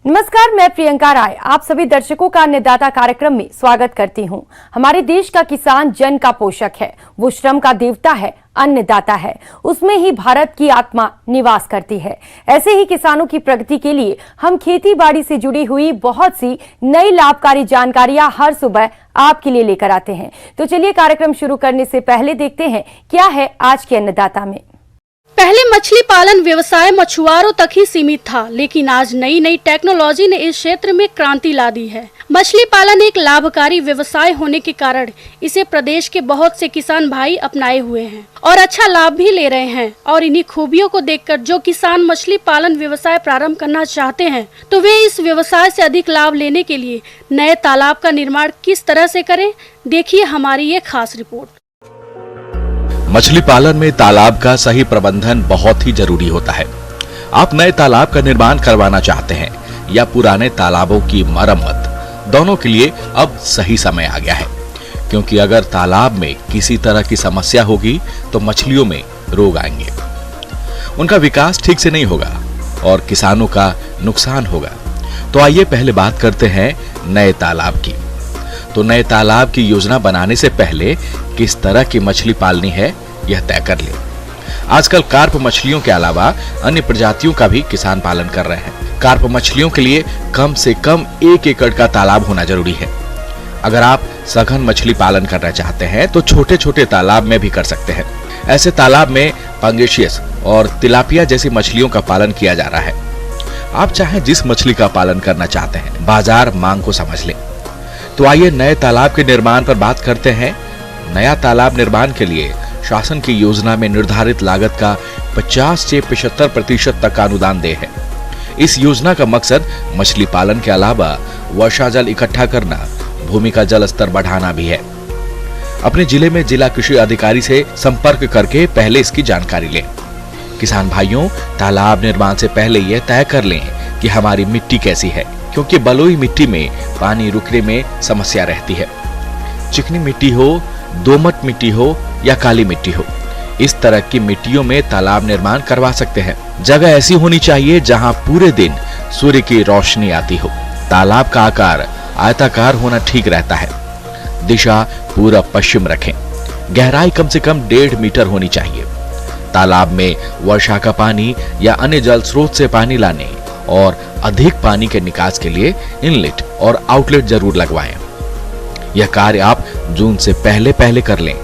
नमस्कार, मैं प्रियंका राय आप सभी दर्शकों का अन्नदाता कार्यक्रम में स्वागत करती हूं। हमारे देश का किसान जन का पोषक है, वो श्रम का देवता है, अन्नदाता है। उसमें ही भारत की आत्मा निवास करती है। ऐसे ही किसानों की प्रगति के लिए हम खेती बाड़ी से जुड़ी हुई बहुत सी नई लाभकारी जानकारियां हर सुबह आपके लिए लेकर आते हैं। तो चलिए कार्यक्रम शुरू करने से पहले देखते हैं क्या है आज के अन्नदाता में। पहले मछली पालन व्यवसाय मछुआरों तक ही सीमित था, लेकिन आज नई नई टेक्नोलॉजी ने इस क्षेत्र में क्रांति ला दी है। मछली पालन एक लाभकारी व्यवसाय होने के कारण इसे प्रदेश के बहुत से किसान भाई अपनाए हुए हैं और अच्छा लाभ भी ले रहे हैं। और इन्हीं खूबियों को देखकर जो किसान मछली पालन व्यवसाय प्रारंभ करना चाहते हैं तो वे इस व्यवसाय से अधिक लाभ लेने के लिए नए तालाब का निर्माण किस तरह से करें, देखिए हमारी ये खास रिपोर्ट। मछली पालन में तालाब का सही प्रबंधन बहुत ही जरूरी होता है। आप नए तालाब का निर्माण करवाना चाहते हैं या पुराने तालाबों की मरम्मत, दोनों के लिए अब सही समय आ गया है। क्योंकि अगर तालाब में किसी तरह की समस्या होगी तो मछलियों में रोग आएंगे, उनका विकास ठीक से नहीं होगा और किसानों का नुकसान होगा। तो आइए पहले बात करते हैं नए तालाब की। तो नए तालाब की योजना बनाने से पहले किस तरह की मछली पालनी है यह तय कर ले। आजकल कार्प मछलियों के अलावा अन्य प्रजातियों का भी किसान पालन कर रहे हैं। कार्प मछलियों के लिए कम से कम 1 एकड़ का तालाब होना जरूरी है। अगर आप सघन मछली पालन करना चाहते हैं तो छोटे छोटे तालाब में भी कर सकते हैं। ऐसे तालाब में पंगेशियस और तिलापिया जैसी मछलियों का पालन किया जा रहा है। आप चाहे जिस मछली का पालन करना चाहते हैं, बाजार मांग को समझ लें। तो आइए नए तालाब के निर्माण पर बात करते हैं। नया तालाब निर्माण के लिए शासन की योजना में निर्धारित लागत का 50 से 75% तक का अनुदान दे है। इस योजना का मकसद मछली पालन के अलावा वर्षा जल इकट्ठा करना, भूमि का जल स्तर बढ़ाना भी है। अपने जिले में जिला कृषि अधिकारी से संपर्क करके पहले इसकी जानकारी लें। किसान भाइयों, तालाब निर्माण से पहले यह तय कर लें कि हमारी मिट्टी कैसी है, क्योंकि बलुई मिट्टी में पानी रुकने में समस्या रहती है। चिकनी मिट्टी हो, दोमट मिट्टी हो या काली मिट्टी हो, इस तरह की मिट्टियों में तालाब निर्माण करवा सकते हैं। जगह ऐसी होनी चाहिए जहां पूरे दिन सूर्य की रोशनी आती हो। तालाब का आकार आयताकार होना ठीक रहता है। दिशा पूरब पश्चिम रखें। गहराई कम से कम 1.5 मीटर होनी चाहिए। तालाब में वर्षा का पानी या अन्य जल स्रोत से पानी लाने और अधिक पानी के निकास के लिए इनलेट और आउटलेट जरूर लगवाएं। यह कार्य आप जून से पहले कर लें।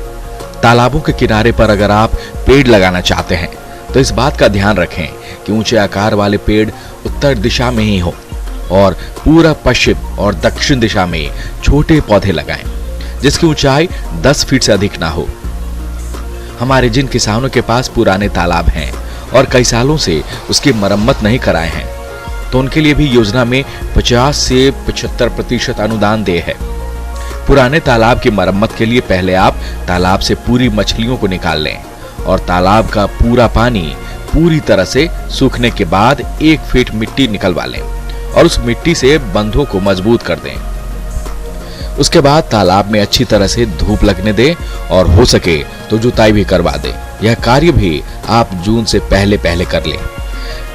तालाबों के किनारे पर अगर आप पेड़ लगाना चाहते हैं तो इस बात का ध्यान रखें कि ऊंचे आकार वाले पेड़ उत्तर दिशा में ही हो और पूरब पश्चिम और दक्षिण दिशा में छोटे पौधे लगाएं जिसकी ऊंचाई 10 फीट से अधिक ना हो। हमारे जिन किसानों के पास पुराने तालाब हैं और कई सालों से उसकी मरम्मत नहीं कराए हैं तो उनके लिए भी योजना में 50 से 75% अनुदान दे है। पुराने तालाब की मरम्मत के लिए पहले आप तालाब से पूरी मछलियों को निकाल लें और तालाब का पूरा पानी पूरी तरह से सूखने के बाद 1 फीट मिट्टी निकलवा लें और उस मिट्टी से बंधों को मजबूत कर दें। उसके बाद तालाब में अच्छी तरह से धूप लगने दें और हो सके तो जुताई भी करवा दें। यह कार्य भी आप जून से पहले कर लें।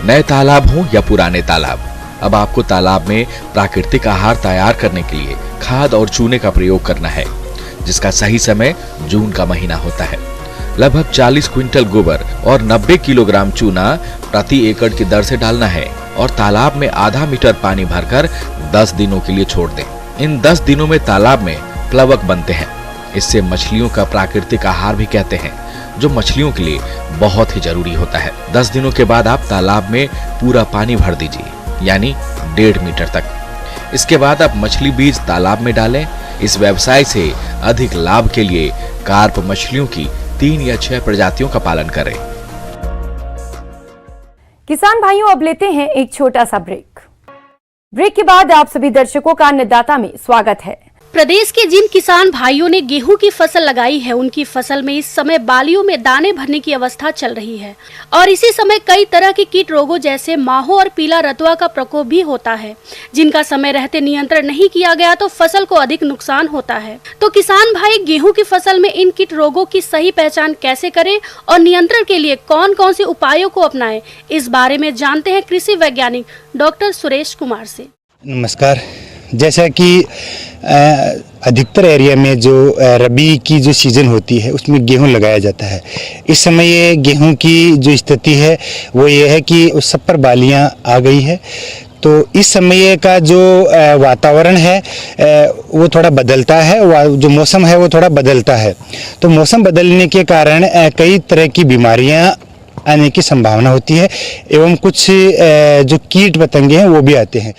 नए तालाब हो या पुराने तालाब, अब आपको तालाब में प्राकृतिक आहार तैयार करने के लिए खाद और चूने का प्रयोग करना है, जिसका सही समय जून का महीना होता है। लगभग 40 क्विंटल गोबर और 90 किलोग्राम चूना प्रति एकड़ की दर से डालना है और तालाब में आधा मीटर पानी भरकर 10 दिनों के लिए छोड़ दें। इन 10 दिनों में तालाब में प्लवक बनते हैं। इससे मछलियों का प्राकृतिक आहार भी कहते हैं, जो मछलियों के लिए बहुत ही जरूरी होता है। 10 दिनों के बाद आप तालाब में पूरा पानी भर दीजिए, यानी 1.5 मीटर तक। इसके बाद आप मछली बीज तालाब में डालें। इस व्यवसाय से अधिक लाभ के लिए कार्प मछलियों की 3 या 6 प्रजातियों का पालन करें। किसान भाइयों, अब लेते हैं एक छोटा सा ब्रेक के बाद आप सभी दर्शकों का अन्नदाता में स्वागत है। प्रदेश के जिन किसान भाइयों ने गेहूं की फसल लगाई है, उनकी फसल में इस समय बालियों में दाने भरने की अवस्था चल रही है और इसी समय कई तरह के कीट रोगों जैसे माहो और पीला रतुआ का प्रकोप भी होता है, जिनका समय रहते नियंत्रण नहीं किया गया तो फसल को अधिक नुकसान होता है। तो किसान भाई गेहूं की फसल में इन कीट रोगों की सही पहचान कैसे करें और नियंत्रण के लिए कौन कौन से उपायों को अपनाएं, इस बारे में जानते हैं कृषि वैज्ञानिक डॉक्टर सुरेश कुमार से। नमस्कार। जैसा कि अधिकतर एरिया में जो रबी की जो सीज़न होती है उसमें गेहूं लगाया जाता है। इस समय ये गेहूं की जो स्थिति है वो ये है कि उस सब पर बालियां आ गई है। तो इस समय का जो वातावरण है वो थोड़ा बदलता है, जो मौसम है वो थोड़ा बदलता है। तो मौसम बदलने के कारण कई तरह की बीमारियां आने की संभावना होती है एवं कुछ जो कीट पतंगे हैं वो भी आते हैं।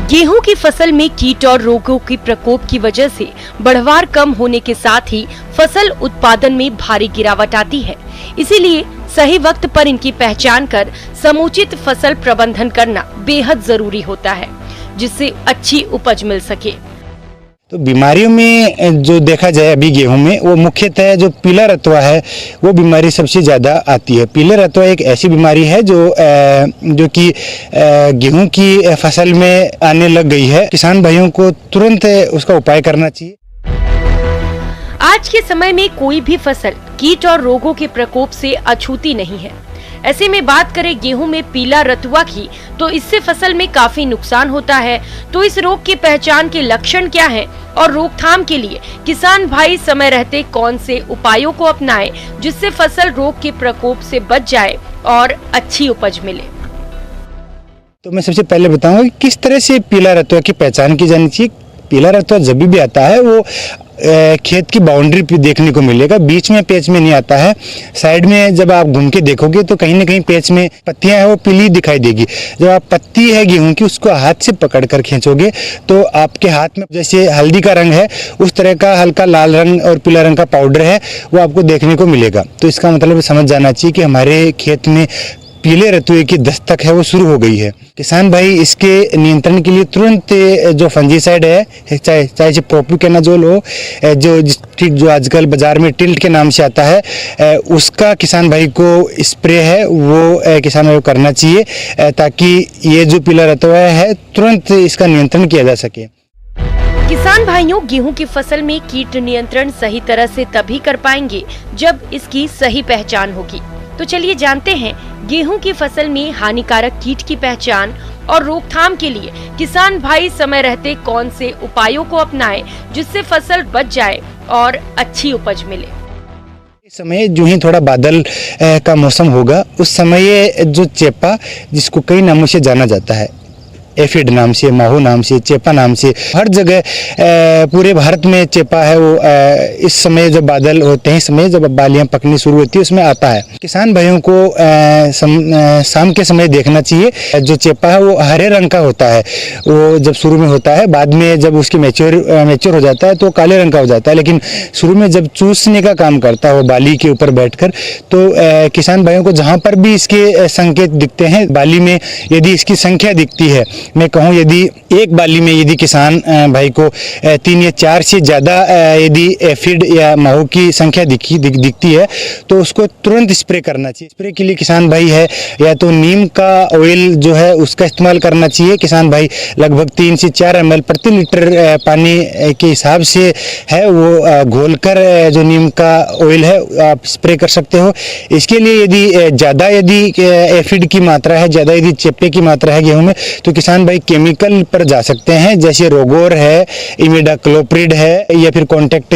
गेहूं की फसल में कीट और रोगों के प्रकोप की वजह से बढ़वार कम होने के साथ ही फसल उत्पादन में भारी गिरावट आती है। इसीलिए सही वक्त पर इनकी पहचान कर समुचित फसल प्रबंधन करना बेहद जरूरी होता है, जिससे अच्छी उपज मिल सके। तो बीमारियों में जो देखा जाए अभी गेहूं में, वो मुख्यतः जो पीला रतुआ है वो बीमारी सबसे ज़्यादा आती है। पीला रतुआ एक ऐसी बीमारी है जो कि गेहूं की फसल में आने लग गई है। किसान भाइयों को तुरंत उसका उपाय करना चाहिए। आज के समय में कोई भी फसल कीट और रोगों के प्रकोप से अछूती नहीं है। ऐसे में बात करें गेहूं में पीला रतुआ की, तो इससे फसल में काफी नुकसान होता है। तो इस रोग की पहचान के लक्षण क्या हैं और रोकथाम के लिए किसान भाई समय रहते कौन से उपायों को अपनाएं, जिससे फसल रोग के प्रकोप से बच जाए और अच्छी उपज मिले। तो मैं सबसे पहले बताऊंगा कि किस तरह से पीला रतुआ की पहचान की जानी चाहिए। पीला रतुआ जब भी आता है वो खेत की बाउंड्री पे देखने को मिलेगा, बीच में पेच में नहीं आता है। साइड में जब आप घूम के देखोगे तो कहीं ना कहीं पेच में पत्तियां हैं वो पीली दिखाई देगी। जब आप पत्ती है गेहूं की उसको हाथ से पकड़ कर खींचोगे तो आपके हाथ में जैसे हल्दी का रंग है उस तरह का हल्का लाल रंग और पीला रंग का पाउडर है वो आपको देखने को मिलेगा। तो इसका मतलब समझ जाना चाहिए कि हमारे खेत में पीले रतुए की दस्तक है वो शुरू हो गई है। किसान भाई इसके नियंत्रण के लिए तुरंत जो फंजीसाइड है, चाहे प्रोपिकेनाजोल हो, जो आजकल बाजार में टिल्ट के नाम से आता है, उसका किसान भाई को स्प्रे है वो किसान भाई को करना चाहिए, ताकि ये जो पीला रतुआ है तुरंत इसका नियंत्रण किया जा सके। किसान भाइयों, गेहूं की फसल में कीट नियंत्रण सही तरह से तभी कर पाएंगे जब इसकी सही पहचान होगी। तो चलिए जानते हैं गेहूं की फसल में हानिकारक कीट की पहचान और रोकथाम के लिए किसान भाई समय रहते कौन से उपायों को अपनाएं, जिससे फसल बच जाए और अच्छी उपज मिले। इस समय जो ही थोड़ा बादल का मौसम होगा उस समय जो चेपा, जिसको कई नामों से जाना जाता है, एफिड नाम से, माहो नाम से, चेपा नाम से, हर जगह पूरे भारत में चेपा है वो इस समय जब बादल होते हैं, इस समय जब बालियां पकनी शुरू होती है उसमें आता है। किसान भाइयों को शाम के समय देखना चाहिए। जो चेपा है वो हरे रंग का होता है, वो जब शुरू में होता है, बाद में जब उसकी मैच्योर हो जाता है तो काले रंग का हो जाता है। लेकिन शुरू में जब चूसने का काम करता है वो बाली के ऊपर बैठकर, तो किसान भाइयों को जहाँ पर भी इसके संकेत दिखते हैं, बाली में यदि इसकी संख्या दिखती है, मैं कहूँ यदि एक बाली में यदि किसान भाई को 3 या 4 से ज़्यादा यदि एफिड या माहो की संख्या दिखती है तो उसको तुरंत स्प्रे करना चाहिए। स्प्रे के लिए किसान भाई है या तो नीम का ऑयल जो है उसका इस्तेमाल करना चाहिए। किसान भाई लगभग 3 से 4 ml प्रति लीटर पानी के हिसाब से है वो घोलकर जो नीम का ऑयल है आप स्प्रे कर सकते हो। इसके लिए यदि ज़्यादा एफिड की मात्रा है, ज़्यादा यदि चेपे की मात्रा है गेहूँ में, तो किसान भाई केमिकल पर जा सकते हैं, जैसे रोगोर है, इमिडाक्लोप्रिड है, या फिर कॉन्टैक्ट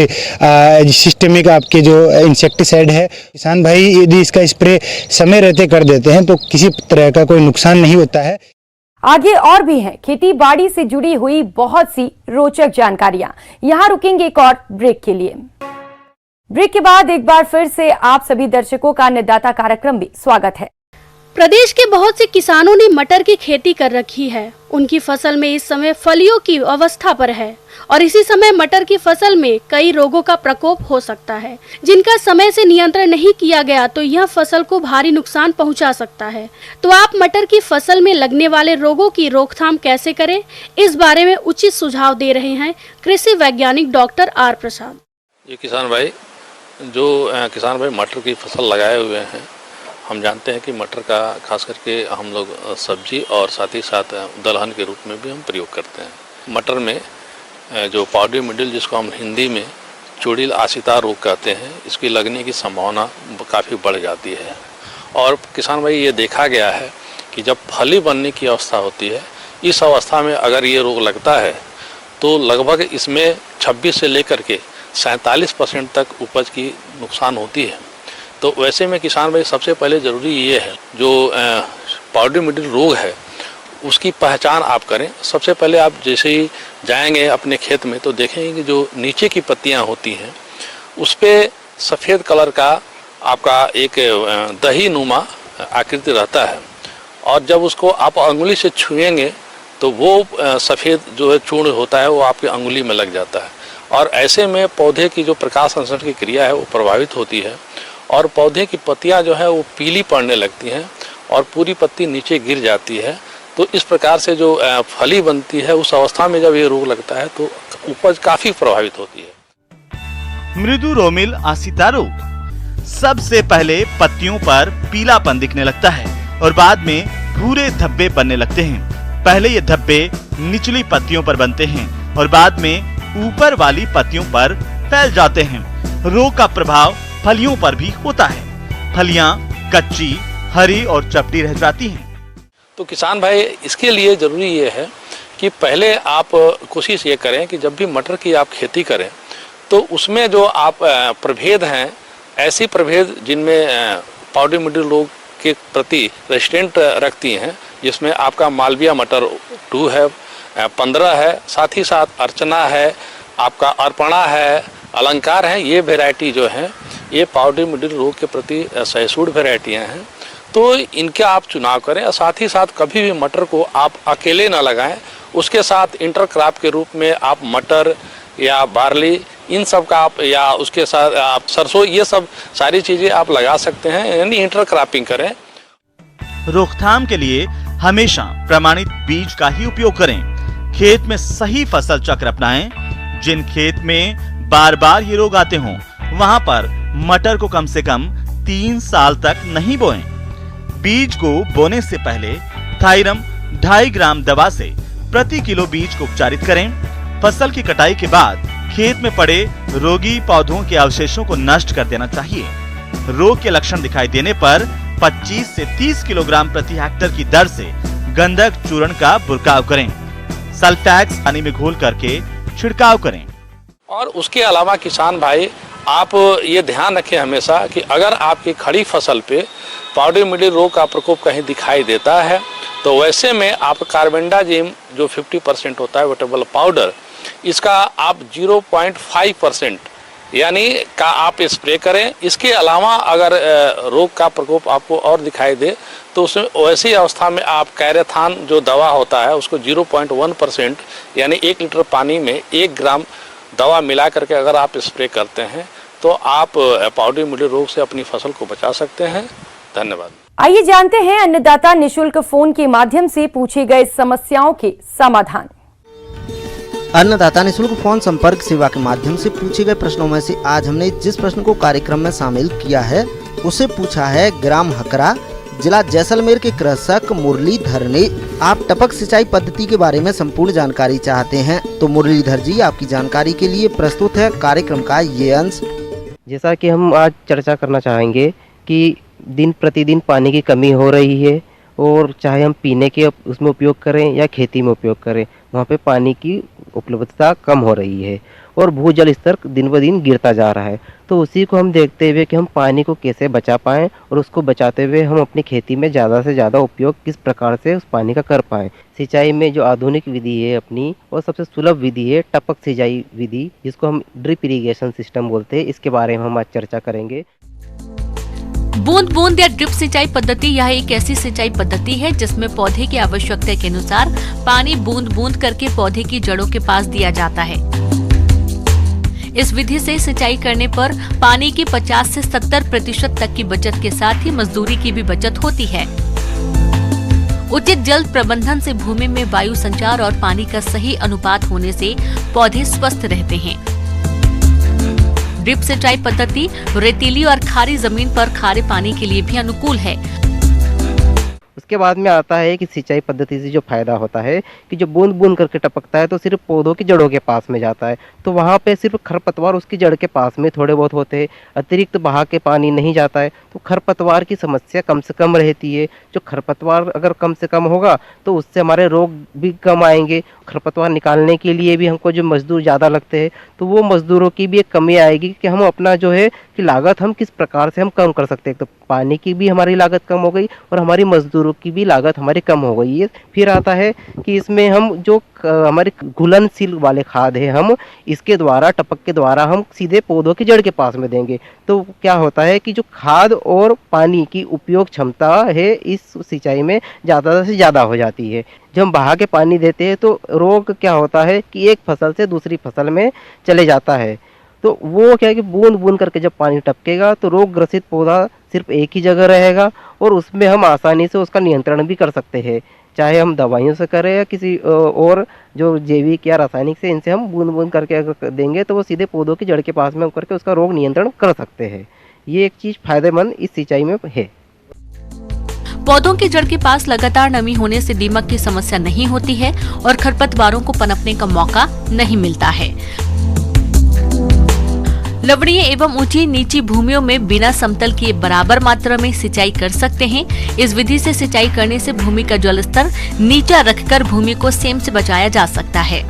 सिस्टेमिक आपके जो इंसेक्टिसाइड है। किसान भाई यदि इसका स्प्रे समय रहते कर देते हैं तो किसी तरह का कोई नुकसान नहीं होता है। आगे और भी हैं खेती बाड़ी से जुड़ी हुई बहुत सी रोचक जानकारियां। यहाँ रुकेंगे एक और ब्रेक के लिए। ब्रेक के बाद एक बार फिर से आप सभी दर्शकों का अन्नदाता कार्यक्रम में स्वागत है। प्रदेश के बहुत से किसानों ने मटर की खेती कर रखी है। उनकी फसल में इस समय फलियों की अवस्था पर है और इसी समय मटर की फसल में कई रोगों का प्रकोप हो सकता है, जिनका समय से नियंत्रण नहीं किया गया तो यह फसल को भारी नुकसान पहुंचा सकता है। तो आप मटर की फसल में लगने वाले रोगों की रोकथाम कैसे करें, इस बारे में उचित सुझाव दे रहे हैं कृषि वैज्ञानिक डॉक्टर आर प्रसाद। ये किसान भाई मटर की फसल लगाए हुए हैं। हम जानते हैं कि मटर का खास करके हम लोग सब्जी और साथ ही साथ दलहन के रूप में भी हम प्रयोग करते हैं। मटर में जो पाउडरी मिडिल, जिसको हम हिंदी में चुड़ील आसिता रोग कहते हैं, इसकी लगने की संभावना काफ़ी बढ़ जाती है। और किसान भाई ये देखा गया है कि जब फली बनने की अवस्था होती है, इस अवस्था में अगर ये रोग लगता है तो लगभग इसमें 26 से लेकर के 47% तक उपज की नुकसान होती है। तो वैसे में किसान भाई सबसे पहले ज़रूरी ये है, जो पाउडरी मिडिल रोग है उसकी पहचान आप करें। सबसे पहले आप जैसे ही जाएंगे अपने खेत में तो देखेंगे कि जो नीचे की पत्तियां होती हैं उस पर सफ़ेद कलर का आपका एक दही नुमा आकृति रहता है, और जब उसको आप अंगुली से छुएंगे तो वो सफ़ेद जो है चूर्ण होता है वो आपकी अंगुली में लग जाता है। और ऐसे में पौधे की जो प्रकाश संश्लेषण की क्रिया है वो प्रभावित होती है और पौधे की पत्तियां जो है वो पीली पड़ने लगती हैं और पूरी पत्ती नीचे गिर जाती है। तो इस प्रकार से जो फली बनती है उस अवस्था में जब ये रोग लगता है तो उपज काफी प्रभावित होती है। मृदु रोमिल आसिता रोग सबसे पहले पत्तियों पर पीलापन दिखने लगता है और बाद में भूरे धब्बे बनने लगते हैं। पहले ये धब्बे निचली पत्तियों पर बनते हैं और बाद में ऊपर वाली पत्तियों पर फैल जाते हैं। रोग का प्रभाव फलियों पर भी होता है। फलियां कच्ची, हरी और चपटी रह जाती हैं। तो किसान भाई इसके लिए ज़रूरी ये है कि पहले आप कोशिश ये करें कि जब भी मटर की आप खेती करें तो उसमें जो आप प्रभेद हैं, ऐसी प्रभेद जिनमें पाउडरी मिडिल रोग के प्रति रेजिस्टेंट रखती हैं, जिसमें आपका मालविया मटर 2 है, 15 है, साथ ही साथ अर्चना है, आपका अर्पणा है, अलंकार है। ये वेराइटी जो है ये पाउडरी मिडिल रोग के प्रति सहिष्णु वेराइटियाँ हैं। तो इनका आप चुनाव करें और साथ ही साथ कभी भी मटर को आप अकेले ना लगाएं, उसके साथ इंटरक्रॉप के रूप में आप मटर या बार्ली इन सब का आप, या उसके साथ आप सरसों, ये सब सारी चीज़ें आप लगा सकते हैं, यानी इंटरक्रॉपिंग करें। रोकथाम के लिए हमेशा प्रमाणित बीज का ही उपयोग करें। खेत में सही फसल चक्र अपनाएं। जिन खेत में बार बार ये रोग आते हों वहां पर मटर को कम से कम 3 साल तक नहीं बोएं। बीज को बोने से पहले थाइरम 2.5 ग्राम दवा से प्रति किलो बीज को उपचारित करें। फसल की कटाई के बाद खेत में पड़े रोगी पौधों के अवशेषों को नष्ट कर देना चाहिए। रोग के लक्षण दिखाई देने पर 25 से 30 किलोग्राम प्रति हेक्टेयर की दर से गंधक चूर्ण का बुरकाव करें। सल्फैक्स पानी में घोल करके छिड़काव करें। और उसके अलावा किसान भाई आप ये ध्यान रखें हमेशा कि अगर आपकी खड़ी फसल पे पाउडरी मिडिल रोग का प्रकोप कहीं दिखाई देता है तो वैसे में आप कार्बेंडाजिम जो 50% होता है वेटेबल पाउडर, इसका आप 0.5% यानी का आप स्प्रे करें। इसके अलावा अगर रोग का प्रकोप आपको और दिखाई दे तो उसमें वैसी अवस्था में आप कैरेथान जो दवा होता है उसको 0.1% यानी 1 लीटर पानी में 1 ग्राम दवा मिला करके अगर आप स्प्रे करते हैं तो आप पाउडरी मिडिल रोग से अपनी फसल को बचा सकते हैं। धन्यवाद। आइए जानते हैं अन्नदाता निशुल्क फोन के माध्यम से पूछे गए समस्याओं के समाधान। अन्नदाता निशुल्क फोन संपर्क सेवा के माध्यम से पूछे गए प्रश्नों में से आज हमने जिस प्रश्न को कार्यक्रम में शामिल किया है उसे पूछा है ग्राम हकरा, जिला जैसलमेर के कृषक मुरलीधर ने। आप टपक सिंचाई पद्धति के बारे में संपूर्ण जानकारी चाहते हैं तो मुरलीधर जी आपकी जानकारी के लिए प्रस्तुत है कार्यक्रम का ये अंश। जैसा कि हम आज चर्चा करना चाहेंगे कि दिन प्रतिदिन पानी की कमी हो रही है और चाहे हम पीने के उसमें उपयोग करें या खेती में उपयोग करें, वहाँ पे पानी की उपलब्धता कम हो रही है और भूजल स्तर दिन ब दिन गिरता जा रहा है। तो उसी को हम देखते हुए कि हम पानी को कैसे बचा पाएं और उसको बचाते हुए हम अपनी खेती में ज़्यादा से ज़्यादा उपयोग किस प्रकार से उस पानी का कर पाएं। सिंचाई में जो आधुनिक विधि है अपनी और सबसे सुलभ विधि है टपक सिंचाई विधि, जिसको हम ड्रिप इरिगेशन सिस्टम बोलते हैं। इसके बारे में हम आज चर्चा करेंगे। बूंद बूंद या ड्रिप सिंचाई पद्धति यह एक ऐसी सिंचाई पद्धति है जिसमें पौधे की आवश्यकता के अनुसार पानी बूंद बूंद करके पौधे की जड़ों के पास दिया जाता है। इस विधि से सिंचाई करने पर पानी की 50 से 70% तक की बचत के साथ ही मजदूरी की भी बचत होती है। उचित जल प्रबंधन से भूमि में वायु संचार और पानी का सही अनुपात होने से पौधे स्वस्थ रहते हैं। ड्रिप सिंचाई पद्धति रेतीली और खारी जमीन पर खारे पानी के लिए भी अनुकूल है। उसके बाद में आता है कि सिंचाई पद्धति से जो फायदा होता है कि जो बूंद बूंद करके टपकता है तो सिर्फ पौधों की जड़ों के पास में जाता है, तो वहाँ पे सिर्फ खरपतवार उसकी जड़ के पास में थोड़े बहुत होते हैं, अतिरिक्त बहा के पानी नहीं जाता है, तो खरपतवार की समस्या कम से कम रहती है। जो खरपतवार अगर कम से कम होगा तो उससे हमारे रोग भी कम आएंगे। खरपतवार निकालने के लिए भी हमको जो मजदूर ज़्यादा लगते हैं तो वो मजदूरों की भी एक कमी आएगी कि हम अपना जो है कि लागत हम किस प्रकार से हम कम कर सकते हैं। तो पानी की भी हमारी लागत कम हो गई और हमारी मजदूरों की भी लागत हमारी कम हो गई है। फिर आता है कि इसमें हम जो हमारे घुलनशील वाले खाद है हम इसके द्वारा टपक के द्वारा हम सीधे पौधों की जड़ के पास में देंगे, तो क्या होता है कि जो खाद और पानी की उपयोग क्षमता है इस सिंचाई में ज़्यादा से ज़्यादा हो जाती है। जब हम बहा के पानी देते हैं तो रोग क्या होता है कि एक फसल से दूसरी फसल में चले जाता है, तो वो क्या है कि बूंद बूंद करके जब पानी टपकेगा तो रोग ग्रसित पौधा सिर्फ एक ही जगह रहेगा और उसमें हम आसानी से उसका नियंत्रण भी कर सकते हैं, चाहे हम दवाइयों से करें या किसी और जो जैविक या रासायनिक से इनसे हम बूंद बूंद करके अगर देंगे तो वो सीधे पौधों की जड़ के पास में करके उसका रोग नियंत्रण कर सकते हैं। ये एक चीज़ फायदेमंद इस सिंचाई में है। पौधों की जड़ के पास लगातार नमी होने से दीमक की समस्या नहीं होती है और खरपतवारों को पनपने का मौका नहीं मिलता है। लवणीय एवं ऊंची नीची भूमियों में बिना समतल किए बराबर मात्रा में सिंचाई कर सकते हैं। इस विधि से सिंचाई करने से भूमि का जल स्तर नीचा रखकर भूमि को सेम से बचाया जा सकता है।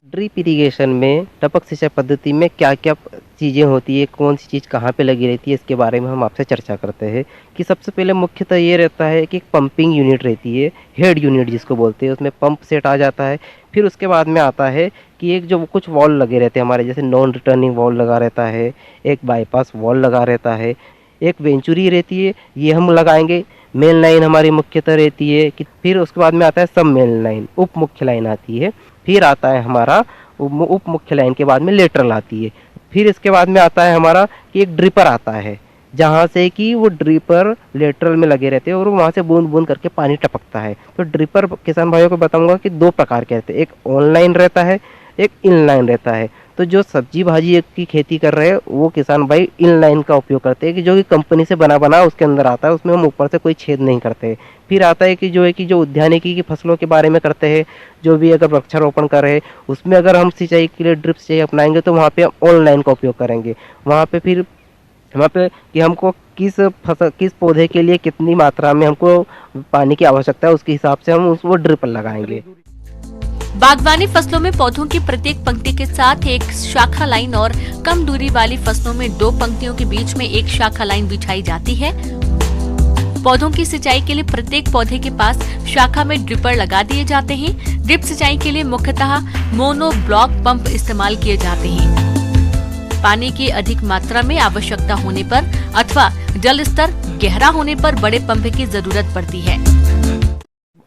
ड्रिप इरिगेशन में टपक सिंचाई पद्धति में क्या क्या चीज़ें होती है, कौन सी चीज़ कहाँ पे लगी रहती है, इसके बारे में हम आपसे चर्चा करते हैं। कि सबसे पहले मुख्यतः ये रहता है कि एक पंपिंग यूनिट रहती है, हेड यूनिट जिसको बोलते हैं, उसमें पंप सेट आ जाता है। फिर उसके बाद में आता है कि एक जो कुछ वॉल लगे रहते हैं हमारे, जैसे नॉन रिटर्निंग वॉल लगा रहता है, एक बाईपास वॉल लगा रहता है, एक वेंचुरी रहती है, ये हम लगाएंगे। मेन लाइन हमारी मुख्यतः रहती है कि फिर उसके बाद में आता है सब मेन लाइन, उप मुख्य लाइन आती है। फिर आता है हमारा उप मुख्य लाइन के बाद में लेटरल आती है। फिर इसके बाद में आता है हमारा कि एक ड्रिपर आता है, जहाँ से कि वो ड्रिपर लेटरल में लगे रहते हैं और वहाँ से बूंद बूंद करके पानी टपकता है। तो ड्रिपर किसान भाइयों को बताऊंगा कि दो प्रकार के रहते हैं, एक ऑनलाइन रहता है, एक इनलाइन रहता है। तो जो सब्जी भाजी की खेती कर रहे हैं वो किसान भाई इनलाइन का उपयोग करते हैं कि जो कि कंपनी से बना उसके अंदर आता है, उसमें हम ऊपर से कोई छेद नहीं करते। फिर आता है कि जो उद्यानिकी की फसलों के बारे में करते हैं, जो भी अगर वृक्षारोपण कर रहे हैं उसमें अगर हम सिंचाई के लिए ड्रिप सिंचाई अपनाएंगे तो वहाँ पे हम ऑनलाइन का उपयोग करेंगे। वहाँ पे कि हमको किस पौधे के लिए कितनी मात्रा में हमको पानी की आवश्यकता है उसके हिसाब से हम उसको ड्रिपर लगाएंगे। बागवानी फसलों में पौधों की प्रत्येक पंक्ति के साथ एक शाखा लाइन और कम दूरी वाली फसलों में 2 पंक्तियों के बीच में एक शाखा लाइन बिछाई जाती है। पौधों की सिंचाई के लिए प्रत्येक पौधे के पास शाखा में ड्रिपर लगा दिए जाते हैं। ड्रिप सिंचाई के लिए मुख्यतः मोनो ब्लॉक पंप इस्तेमाल किए जाते हैं। पानी की अधिक मात्रा में आवश्यकता होने पर अथवा जल स्तर गहरा होने पर बड़े पंप की जरूरत पड़ती है।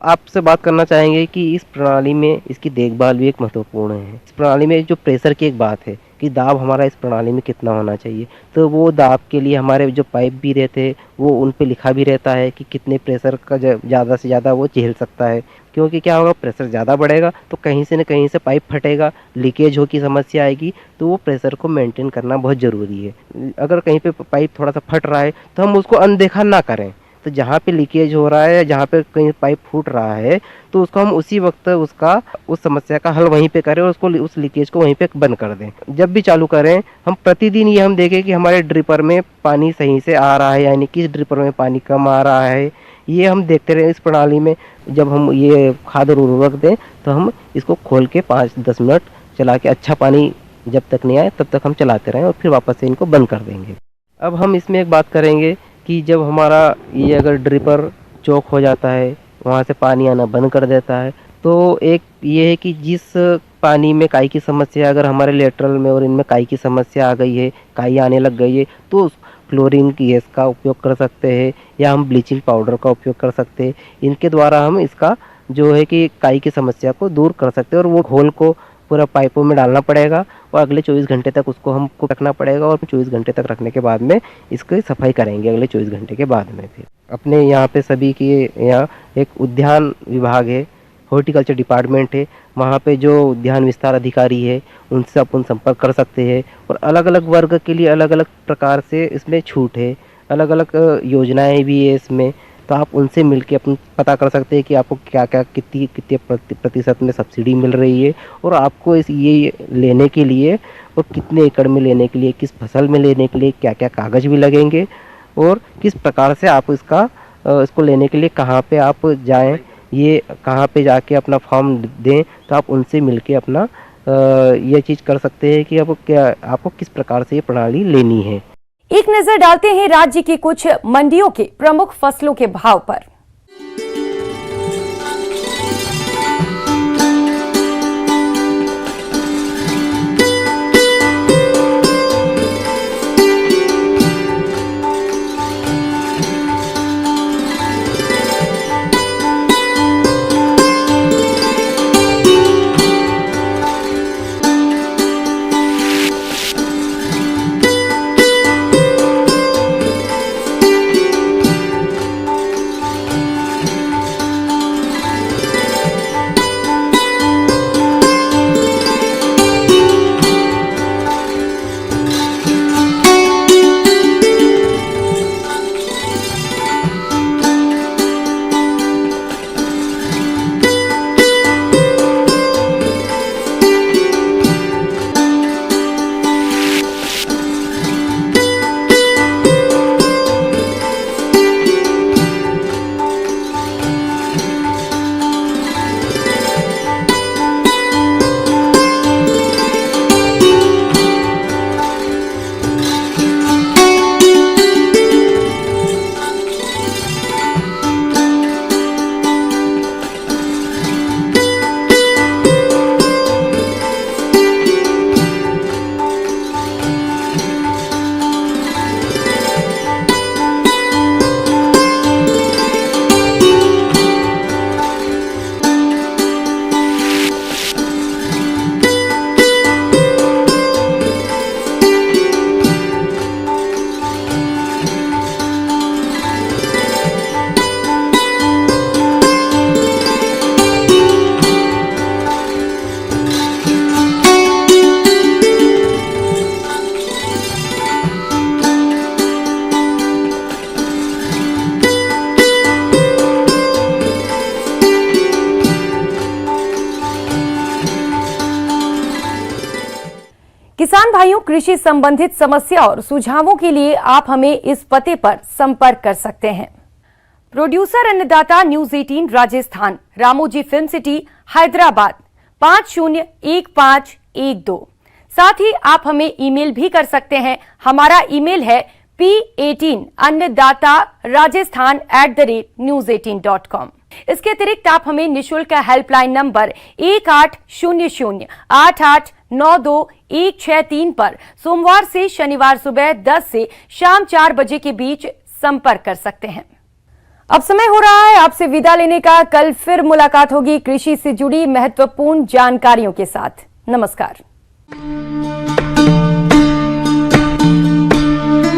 आपसे बात करना चाहेंगे कि इस प्रणाली में इसकी देखभाल भी एक महत्वपूर्ण है। इस प्रणाली में जो प्रेशर की एक बात है कि दाब हमारा इस प्रणाली में कितना होना चाहिए, तो वो दाब के लिए हमारे जो पाइप भी रहते हैं वो उन पे लिखा भी रहता है कि कितने प्रेशर का ज़्यादा से ज़्यादा वो झेल सकता है। क्योंकि क्या होगा, प्रेशर ज़्यादा बढ़ेगा तो कहीं से न कहीं से पाइप फटेगा, लीकेज हो की समस्या आएगी, तो वो प्रेशर को मेंटेन करना बहुत ज़रूरी है। अगर कहीं पे पाइप थोड़ा सा फट रहा है तो हम उसको अनदेखा ना करें। तो जहाँ पे लीकेज हो रहा है या जहाँ पे कहीं पाइप फूट रहा है तो उसको हम उसी वक्त उस समस्या का हल वहीं पे करें और उसको उस लीकेज को वहीं पे बंद कर दें। जब भी चालू करें हम प्रतिदिन ये हम देखें कि हमारे ड्रिपर में पानी सही से आ रहा है, यानी कि इस ड्रिपर में पानी कम आ रहा है, ये हम देखते रहे। इस प्रणाली में जब हम ये खाद और उर्वरक दें तो हम इसको खोल के 5-10 मिनट चला के अच्छा पानी जब तक नहीं आए तब तक हम चलाते रहें और फिर वापस से इनको बंद कर देंगे। अब हम इसमें एक बात करेंगे कि जब हमारा ये अगर ड्रिपर चौक हो जाता है, वहाँ से पानी आना बंद कर देता है, तो एक ये है कि जिस पानी में काई की समस्या अगर हमारे लेटरल में और इनमें काई की समस्या आ गई है, काई आने लग गई है, तो क्लोरीन गैस का उपयोग कर सकते हैं या हम ब्लीचिंग पाउडर का उपयोग कर सकते हैं। इनके द्वारा हम इसका जो है कि काई की समस्या को दूर कर सकते हैं और वो घोल को पूरा पाइपों में डालना पड़ेगा और अगले 24 घंटे तक उसको हमको रखना पड़ेगा और 24 घंटे तक रखने के बाद में इसकी सफाई करेंगे अगले 24 घंटे के बाद में। फिर अपने यहाँ पे सभी के यहाँ एक उद्यान विभाग है, हॉर्टिकल्चर डिपार्टमेंट है, वहाँ पे जो उद्यान विस्तार अधिकारी है उनसे अपन संपर्क कर सकते हैं और अलग अलग वर्ग के लिए अलग अलग प्रकार से इसमें छूट है, अलग अलग योजनाएं भी है इसमें। तो आप उनसे मिलके अपन पता कर सकते हैं कि आपको क्या क्या कितने प्रतिशत में सब्सिडी मिल रही है और आपको ये लेने के लिए और कितने एकड़ में लेने के लिए, किस फसल में लेने के लिए क्या क्या कागज़ भी लगेंगे और किस प्रकार से आप इसको लेने के लिए कहाँ पे आप जाएं, ये कहाँ पे जाके अपना फॉर्म दें। तो आप उनसे मिलके अपना ये चीज़ कर सकते हैं कि आपको किस प्रकार से ये प्रणाली लेनी है। एक नजर डालते हैं राज्य की कुछ मंडियों के प्रमुख फसलों के भाव पर। किसान भाइयों, कृषि संबंधित समस्या और सुझावों के लिए आप हमें इस पते पर संपर्क कर सकते हैं। प्रोड्यूसर अन्नदाता news 18 Rajasthan, Ramoji film city, Hyderabad 501512। साथ ही आप हमें ईमेल भी कर सकते हैं। हमारा ईमेल है p18annadatarajasthan@news18.com। इसके अतिरिक्त आप हमें निःशुल्क हेल्पलाइन नंबर 1800-8892-163 पर सोमवार से शनिवार सुबह 10 से शाम 4 बजे के बीच संपर्क कर सकते हैं। अब समय हो रहा है आपसे विदा लेने का। कल फिर मुलाकात होगी कृषि से जुड़ी महत्वपूर्ण जानकारियों के साथ। नमस्कार।